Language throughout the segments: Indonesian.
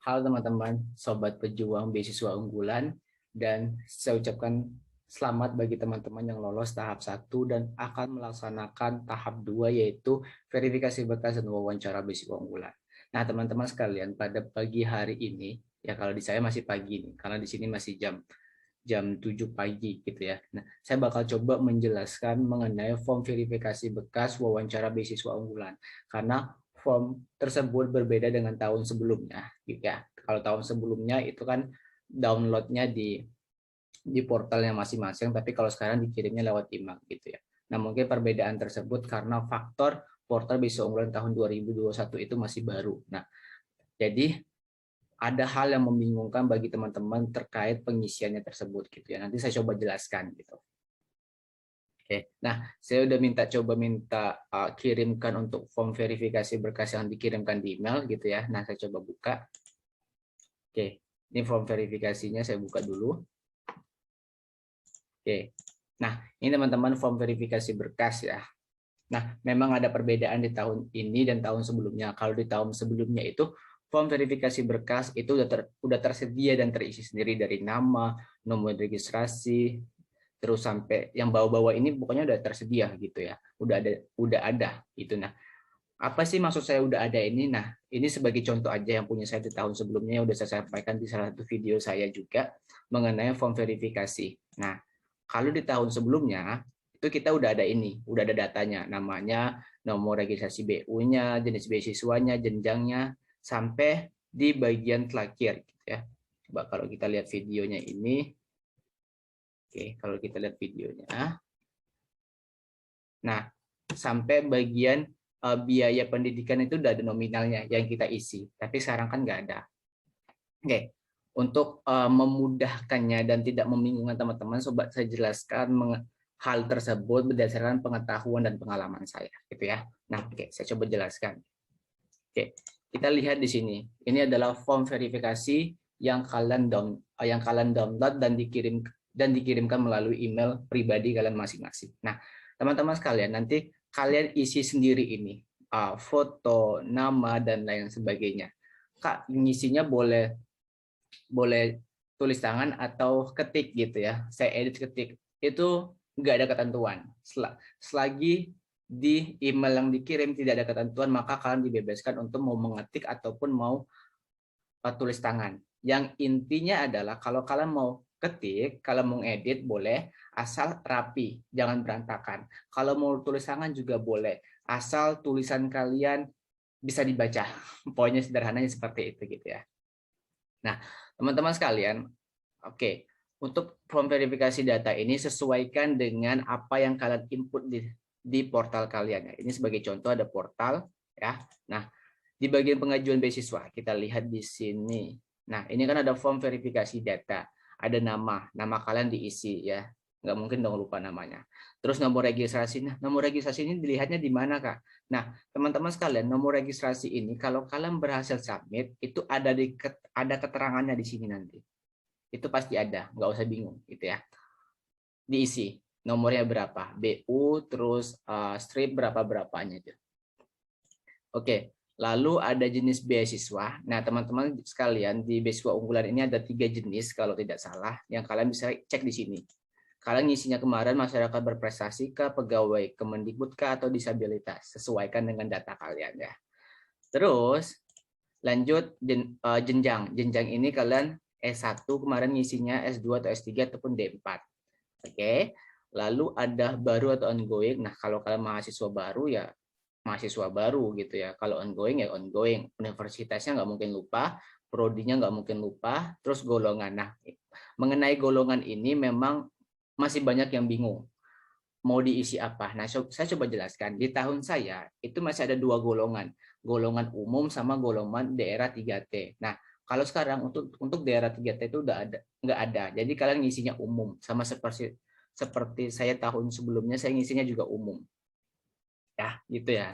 Halo teman-teman, sobat pejuang beasiswa unggulan, dan saya ucapkan selamat bagi teman-teman yang lolos tahap 1 dan akan melaksanakan tahap 2 yaitu verifikasi berkas dan wawancara beasiswa unggulan. Nah, teman-teman sekalian, pada pagi hari ini, ya kalau di saya masih pagi nih, karena di sini masih jam 7 pagi gitu ya. Nah, saya bakal coba menjelaskan mengenai form verifikasi bekas wawancara beasiswa unggulan. Karena form tersebut berbeda dengan tahun sebelumnya gitu ya. Kalau tahun sebelumnya itu kan downloadnya di portalnya masing-masing, tapi kalau sekarang dikirimnya lewat email gitu ya. Nah, mungkin perbedaan tersebut karena faktor portal beasiswa unggulan tahun 2021 itu masih baru. Nah, jadi ada hal yang membingungkan bagi teman-teman terkait pengisiannya tersebut gitu ya. Nanti saya coba jelaskan gitu. Oke. Nah, saya udah minta kirimkan untuk form verifikasi berkas yang dikirimkan di email gitu ya. Nah, saya coba buka. Oke. Ini form verifikasinya saya buka dulu. Oke. Nah, ini teman-teman form verifikasi berkas ya. Nah, memang ada perbedaan di tahun ini dan tahun sebelumnya. Kalau di tahun sebelumnya itu form verifikasi berkas itu udah tersedia dan terisi sendiri dari nama, nomor registrasi, terus sampai yang bawa-bawa ini pokoknya udah tersedia gitu ya. Udah ada itu. Nah, apa sih maksud saya udah ada ini? Nah, ini sebagai contoh aja yang punya saya di tahun sebelumnya yang udah saya sampaikan di salah satu video saya juga mengenai form verifikasi. Nah, kalau di tahun sebelumnya itu kita udah ada ini, udah ada datanya, namanya, nomor registrasi BU-nya, jenis beasiswanya, jenjangnya, sampai di bagian terakhir gitu ya. Coba kalau kita lihat videonya ini. Oke, kalau kita lihat videonya. Nah, sampai bagian biaya pendidikan itu udah ada nominalnya yang kita isi, tapi sekarang kan nggak ada. Oke, untuk memudahkannya dan tidak membingungkan teman-teman, sobat saya jelaskan hal tersebut berdasarkan pengetahuan dan pengalaman saya, gitu ya. Nah, oke, saya coba jelaskan. Oke, kita lihat di sini. Ini adalah form verifikasi yang kalian download dan dikirimkan melalui email pribadi kalian masing-masing. Nah, teman-teman sekalian, nanti kalian isi sendiri ini, foto, nama, dan lain sebagainya. Kak, ngisinya boleh tulis tangan atau ketik gitu ya. Saya edit ketik. Itu nggak ada ketentuan. Selagi di email yang dikirim tidak ada ketentuan, maka kalian dibebaskan untuk mau mengetik ataupun mau tulis tangan. Yang intinya adalah kalau kalian mau ketik, kalau mau edit boleh, asal rapi, jangan berantakan. Kalau mau tulis tangan juga boleh, asal tulisan kalian bisa dibaca. Pokoknya sederhananya seperti itu gitu ya. Nah, teman-teman sekalian, oke, untuk form verifikasi data ini sesuaikan dengan apa yang kalian input di portal kalian ya. Ini sebagai contoh ada portal ya. Nah, di bagian pengajuan beasiswa kita lihat di sini. Nah, ini kan ada form verifikasi data, ada nama kalian diisi ya. Nggak mungkin dong lupa namanya. Terus nomor registrasi. Nah, nomor registrasi ini dilihatnya di mana, Kak? Nah, teman-teman sekalian, nomor registrasi ini kalau kalian berhasil submit itu ada keterangannya di sini nanti. Itu pasti ada, nggak usah bingung gitu ya. Diisi nomornya berapa, BU, terus strip berapa-berapanya itu. Oke, lalu ada jenis beasiswa. Nah, teman-teman sekalian, di beasiswa unggulan ini ada 3 jenis kalau tidak salah, yang kalian bisa cek di sini. Kalian ngisinya kemarin masyarakat berprestasi ke pegawai Kemendikbud atau disabilitas, sesuaikan dengan data kalian ya. Terus lanjut jenjang. Jenjang ini kalian S1 kemarin ngisinya S2 atau S3 ataupun D4. Oke. Lalu ada baru atau ongoing. Nah, kalau kalian mahasiswa baru ya mahasiswa baru gitu ya. Kalau ongoing ya ongoing. Universitasnya nggak mungkin lupa, prodinya nggak mungkin lupa, terus golongan. Nah, mengenai golongan ini memang masih banyak yang bingung mau diisi apa. Nah, saya coba jelaskan. Di tahun saya itu masih ada 2 golongan umum sama golongan daerah 3T. Nah, kalau sekarang untuk daerah 3T itu udah ada, nggak ada. Jadi kalian ngisinya umum, sama seperti saya tahun sebelumnya saya ngisinya juga umum. Ya, gitu ya.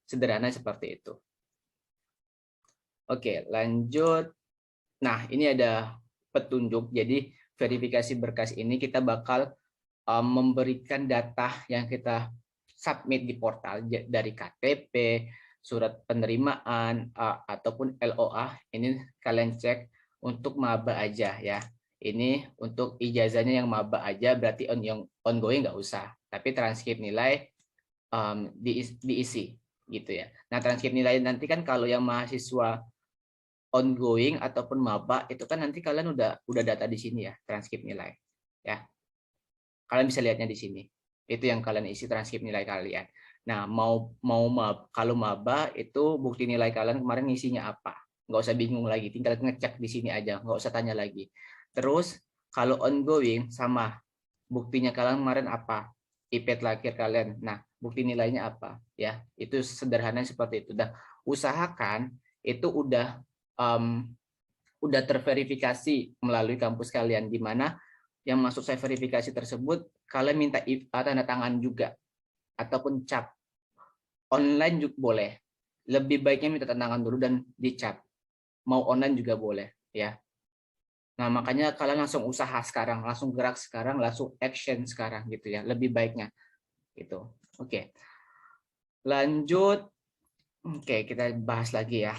Sederhana seperti itu. Oke, lanjut. Nah, ini ada petunjuk. Jadi verifikasi berkas ini kita bakal memberikan data yang kita submit di portal dari KTP, surat penerimaan ataupun LOA, ini kalian cek untuk maba aja ya. Ini untuk ijazahnya yang maba aja, berarti yang ongoing nggak usah. Tapi transkrip nilai diisi gitu ya. Nah, transkrip nilai nanti kan kalau yang mahasiswa ongoing ataupun maba itu kan nanti kalian udah data di sini ya, transkrip nilai ya. Kalian bisa lihatnya di sini. Itu yang kalian isi transkrip nilai kalian. Nah, kalau maba itu bukti nilai kalian kemarin isinya apa? Nggak usah bingung lagi, tinggal ngecek di sini aja, nggak usah tanya lagi. Terus kalau ongoing sama buktinya kalian kemarin apa? IP terakhir kalian. Nah, bukti nilainya apa? Ya, itu sederhana seperti itu. Dan usahakan itu udah terverifikasi melalui kampus kalian, di mana yang masuk saya verifikasi tersebut kalian minta tanda tangan juga ataupun cap. Online juga boleh. Lebih baiknya minta tanda tangan dulu dan dicap. Mau online juga boleh ya. Nah, makanya kalian langsung usaha sekarang, langsung gerak sekarang, langsung action sekarang gitu ya. Lebih baiknya gitu. Oke. Lanjut. Oke, kita bahas lagi ya.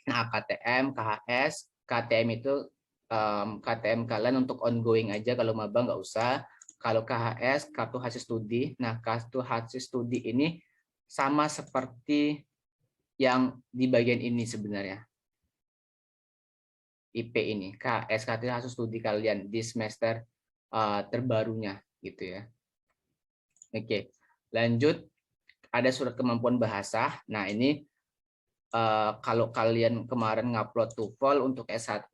Nah, KTM, KHS, KTM itu KTM kalian untuk ongoing aja, kalau maba nggak usah. Kalau KHS, kartu hasil studi. Nah, kartu hasil studi ini sama seperti yang di bagian ini sebenarnya. IP ini, KHS, kartu hasil studi kalian di semester terbarunya gitu ya. Oke, lanjut. Ada surat kemampuan bahasa. Nah, ini kalau kalian kemarin ngupload TOEFL untuk S1,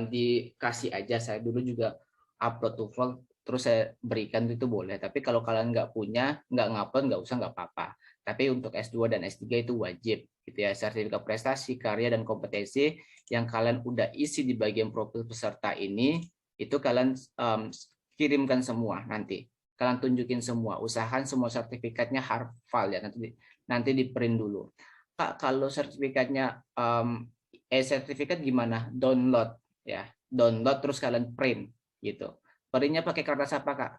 dikasih aja. Saya dulu juga upload TOEFL, terus saya berikan, itu boleh. Tapi kalau kalian nggak punya, nggak ngupload, nggak usah, nggak apa-apa. Tapi untuk S2 dan S3 itu wajib, gitu ya. Sertifikat prestasi, karya, dan kompetensi yang kalian udah isi di bagian profil peserta ini, itu kalian kirimkan semua nanti. Kalian tunjukin semua, usahakan semua sertifikatnya hafal ya, nanti di print dulu. Kak, kalau sertifikatnya sertifikat gimana? Download ya, download terus kalian print gitu. Printnya pakai kertas apa, Kak?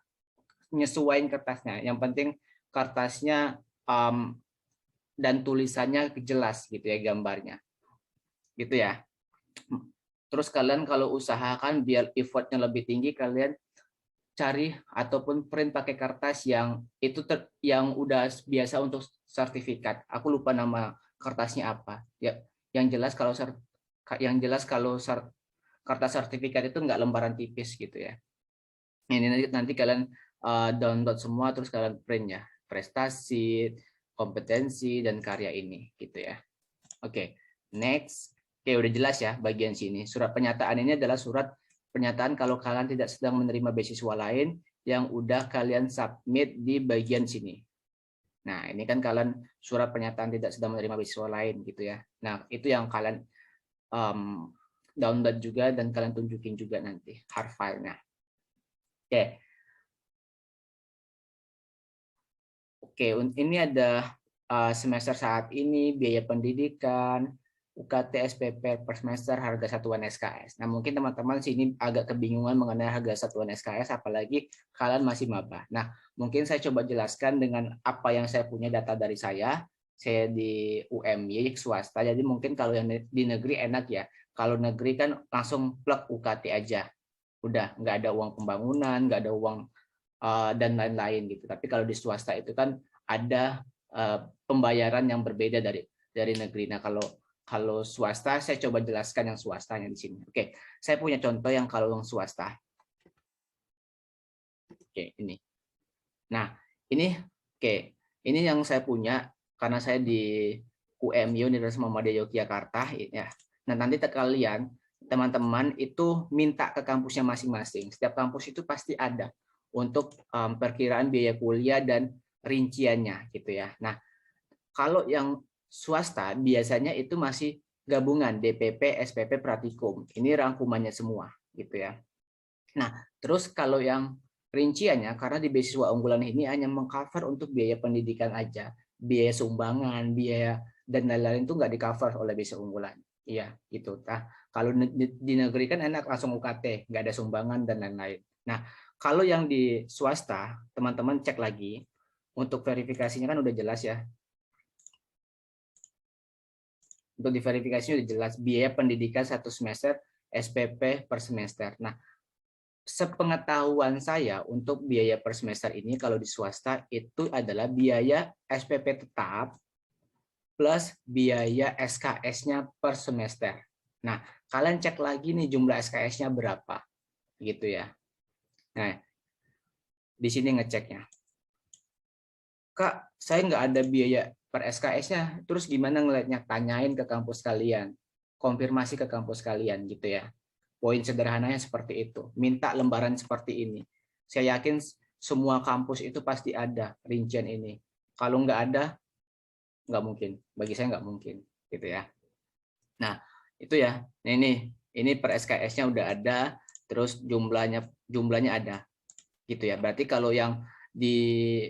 Nyesuaiin kertasnya. Yang penting kertasnya dan tulisannya jelas gitu ya, gambarnya. Gitu ya. Terus kalian kalau usahakan biar effortnya lebih tinggi, kalian cari ataupun print pakai kertas yang itu yang udah biasa untuk sertifikat. Aku lupa nama kertasnya apa. Ya, yang jelas kalau kertas sertifikat itu nggak lembaran tipis gitu ya. Ini nanti kalian download semua, terus kalian print ya, prestasi, kompetensi, dan karya ini gitu ya. Oke, next. Oke, udah jelas ya bagian sini. Surat pernyataan ini adalah surat pernyataan kalau kalian tidak sedang menerima beasiswa lain yang udah kalian submit di bagian sini. Nah, ini kan kalian surat pernyataan tidak sedang menerima beasiswa lain gitu ya. Nah, itu yang kalian download juga dan kalian tunjukin juga nanti hard file-nya. Oke. Oke, ini ada semester saat ini, biaya pendidikan, UKT, SPP per semester, harga satuan SKS. Nah, mungkin teman-teman sini agak kebingungan mengenai harga satuan SKS, apalagi kalian masih maba. Nah, mungkin saya coba jelaskan dengan apa yang saya punya data dari saya di UMY, swasta, jadi mungkin kalau yang di negeri enak ya. Kalau negeri kan langsung plug UKT aja. Udah, nggak ada uang pembangunan, nggak ada uang dan lain-lain gitu. Tapi kalau di swasta itu kan ada pembayaran yang berbeda dari negeri. Nah, kalau swasta, saya coba jelaskan yang swastanya di sini. Oke, saya punya contoh yang kalau yang swasta. Oke, ini. Nah, ini yang saya punya karena saya di UMY, Universitas Muhammadiyah Yogyakarta ya. Nah, nanti kalian teman-teman itu minta ke kampusnya masing-masing. Setiap kampus itu pasti ada untuk perkiraan biaya kuliah dan rinciannya gitu ya. Nah, kalau yang swasta biasanya itu masih gabungan DPP, SPP, Pratikum. Ini rangkumannya semua gitu ya. Nah, terus kalau yang rinciannya, karena di beasiswa unggulan ini hanya mengcover untuk biaya pendidikan aja, biaya sumbangan, biaya dan lain-lain itu nggak di-cover oleh beasiswa unggulan. Iya, gitu. Nah, kalau di negeri kan enak langsung UKT, nggak ada sumbangan dan lain-lain. Nah, kalau yang di swasta, teman-teman cek lagi, untuk verifikasinya kan udah jelas ya. Untuk diverifikasinya udah jelas, biaya pendidikan 1 semester SPP per semester. Nah, sepengetahuan saya untuk biaya per semester ini kalau di swasta itu adalah biaya SPP tetap plus biaya SKS-nya per semester. Nah, kalian cek lagi nih jumlah SKS-nya berapa, gitu ya. Nah, di sini ngeceknya. Kak, saya nggak ada biaya per SKS-nya, terus gimana ngelihatnya? Tanyain ke kampus kalian, konfirmasi ke kampus kalian, gitu ya. Poin sederhananya seperti itu. Minta lembaran seperti ini. Saya yakin semua kampus itu pasti ada rincian ini. Kalau nggak ada, nggak mungkin. Bagi saya nggak mungkin, gitu ya. Nah, itu ya. Nah, ini per SKS-nya udah ada, terus jumlahnya ada, gitu ya. Berarti kalau yang di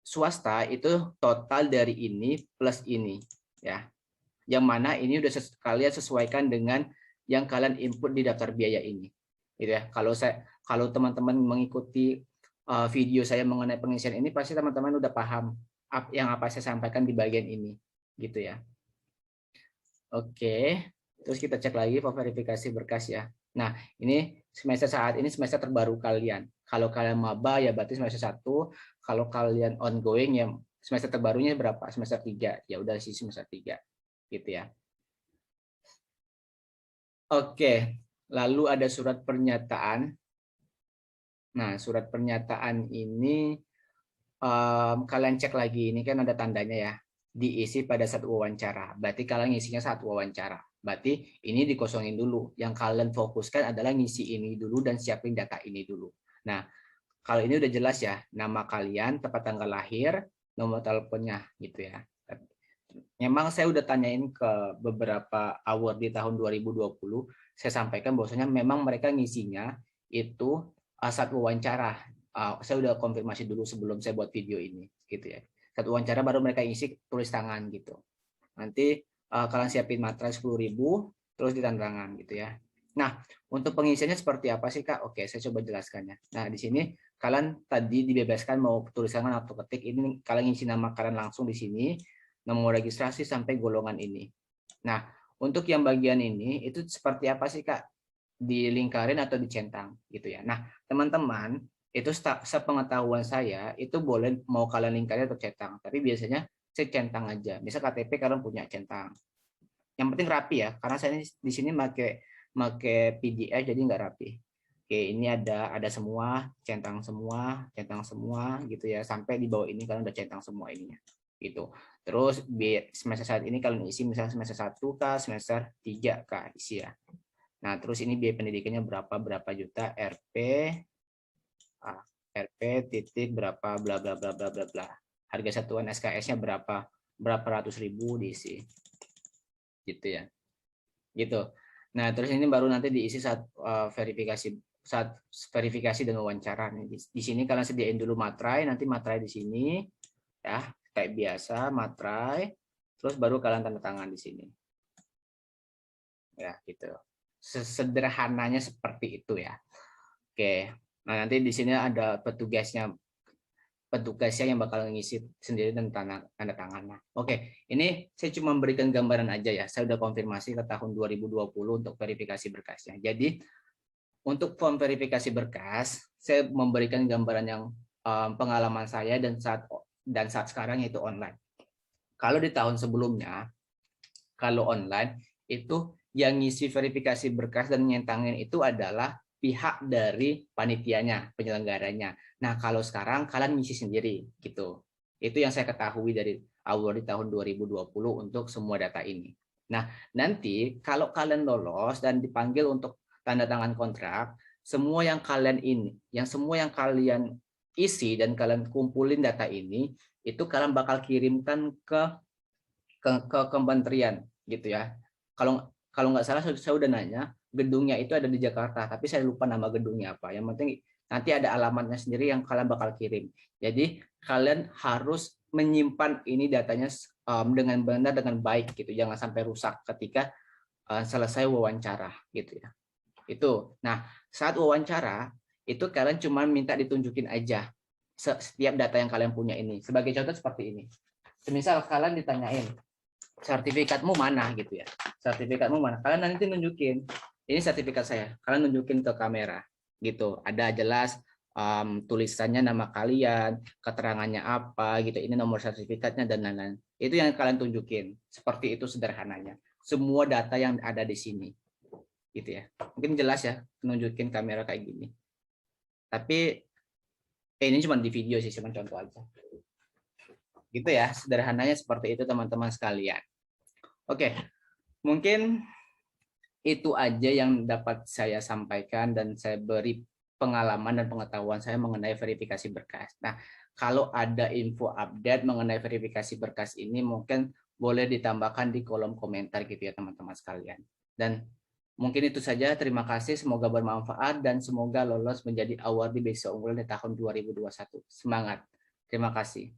swasta itu total dari ini plus ini, ya. Yang mana ini udah kalian sesuaikan dengan yang kalian input di daftar biaya ini, gitu ya. Kalau teman-teman mengikuti video saya mengenai pengisian ini, pasti teman-teman udah paham yang apa saya sampaikan di bagian ini, gitu ya. Oke, terus kita cek lagi verifikasi berkas ya. Nah, ini saat ini semester terbaru kalian. Kalau kalian maba ya berarti semester 1, kalau kalian ongoing ya semester terbarunya berapa? Semester 3. Ya udah sih semester 3. Gitu ya. Oke, lalu ada surat pernyataan. Nah, surat pernyataan ini kalian cek lagi, ini kan ada tandanya ya, diisi pada saat wawancara. Berarti kalian ngisinya saat wawancara. Berarti ini dikosongin dulu. Yang kalian fokuskan adalah ngisi ini dulu dan siapin data ini dulu. Nah, kalau ini udah jelas ya, nama kalian, tempat tanggal lahir, nomor teleponnya gitu ya. Memang saya udah tanyain ke beberapa award di tahun 2020, saya sampaikan bahwasanya memang mereka ngisinya itu saat wawancara. Saya udah konfirmasi dulu sebelum saya buat video ini, gitu ya. Saat wawancara baru mereka isi tulis tangan gitu. Nanti kalian siapin materai 10.000, terus ditanda tangan gitu ya. Nah, untuk pengisiannya seperti apa sih Kak? Oke, saya coba jelaskannya. Nah, di sini kalian tadi dibebaskan mau tulis tangan atau ketik. Ini kalian isi nama kalian langsung di sini, nomor registrasi sampai golongan ini. Nah, untuk yang bagian ini itu seperti apa sih Kak? Dilingkarin atau dicentang gitu ya. Nah, teman-teman itu sepengetahuan saya itu boleh mau kalian lingkarin atau centang, tapi biasanya saya centang aja. Misal KTP kalian punya centang. Yang penting rapi ya, karena saya di sini pakai PDF jadi nggak rapi. Oke, ini ada semua, centang semua gitu ya. Sampai di bawah ini kalian udah centang semua ininya. Gitu. Terus semester saat ini kalian isi misalnya semester 1 Kak, semester 3 Kak, isi ya. Nah, terus ini biaya pendidikannya berapa juta, RP titik berapa bla bla bla bla bla bla. Harga satuan SKS-nya berapa ratus ribu diisi. Gitu ya. Gitu. Nah, terus ini baru nanti diisi saat verifikasi dan wawancara. Di sini kalian sediain dulu materai, nanti materai di sini ya, kayak biasa materai, terus baru kalian tanda tangan di sini. Ya, gitu. Sederhananya seperti itu ya. Oke. Nah, nanti di sini ada petugasnya yang bakal ngisi sendiri dan tanda tangannya. Oke, ini saya cuma memberikan gambaran aja ya. Saya udah konfirmasi ke tahun 2020 untuk verifikasi berkasnya. Jadi untuk form verifikasi berkas, saya memberikan gambaran yang pengalaman saya dan saat sekarang yaitu online. Kalau di tahun sebelumnya, kalau online itu yang ngisi verifikasi berkas dan nyentangin itu adalah pihak dari panitianya, penyelenggaranya. Nah, kalau sekarang kalian ngisi sendiri gitu. Itu yang saya ketahui dari awal di tahun 2020 untuk semua data ini. Nah, nanti kalau kalian lolos dan dipanggil untuk tanda tangan kontrak, semua yang kalian isi dan kalian kumpulin data ini, itu kalian bakal kirimkan ke kementerian gitu ya. Kalau nggak salah saya udah nanya, gedungnya itu ada di Jakarta, tapi saya lupa nama gedungnya apa. Yang penting nanti ada alamatnya sendiri yang kalian bakal kirim. Jadi kalian harus menyimpan ini datanya dengan benar, dengan baik gitu. Jangan sampai rusak ketika selesai wawancara gitu ya. Itu. Nah, saat wawancara itu kalian cuma minta ditunjukin aja setiap data yang kalian punya ini. Sebagai contoh seperti ini. Semisal kalian ditanyain, sertifikatmu mana gitu ya. Sertifikatmu mana? Kalian nanti nunjukin, ini sertifikat saya. Kalian nunjukin ke kamera gitu. Ada jelas tulisannya nama kalian, keterangannya apa gitu. Ini nomor sertifikatnya dan lain-lain. Itu yang kalian tunjukin. Seperti itu sederhananya. Semua data yang ada di sini. Gitu ya. Mungkin jelas ya nunjukin kamera kayak gini. Tapi ini cuma di video sih, cuma contoh aja. Gitu ya, sederhananya seperti itu teman-teman sekalian. Oke, mungkin itu aja yang dapat saya sampaikan dan saya beri pengalaman dan pengetahuan saya mengenai verifikasi berkas. Nah, kalau ada info update mengenai verifikasi berkas ini mungkin boleh ditambahkan di kolom komentar gitu ya teman-teman sekalian. Dan mungkin itu saja, terima kasih, semoga bermanfaat dan semoga lolos menjadi award di Beasiswa Unggulan di tahun 2021. Semangat. Terima kasih.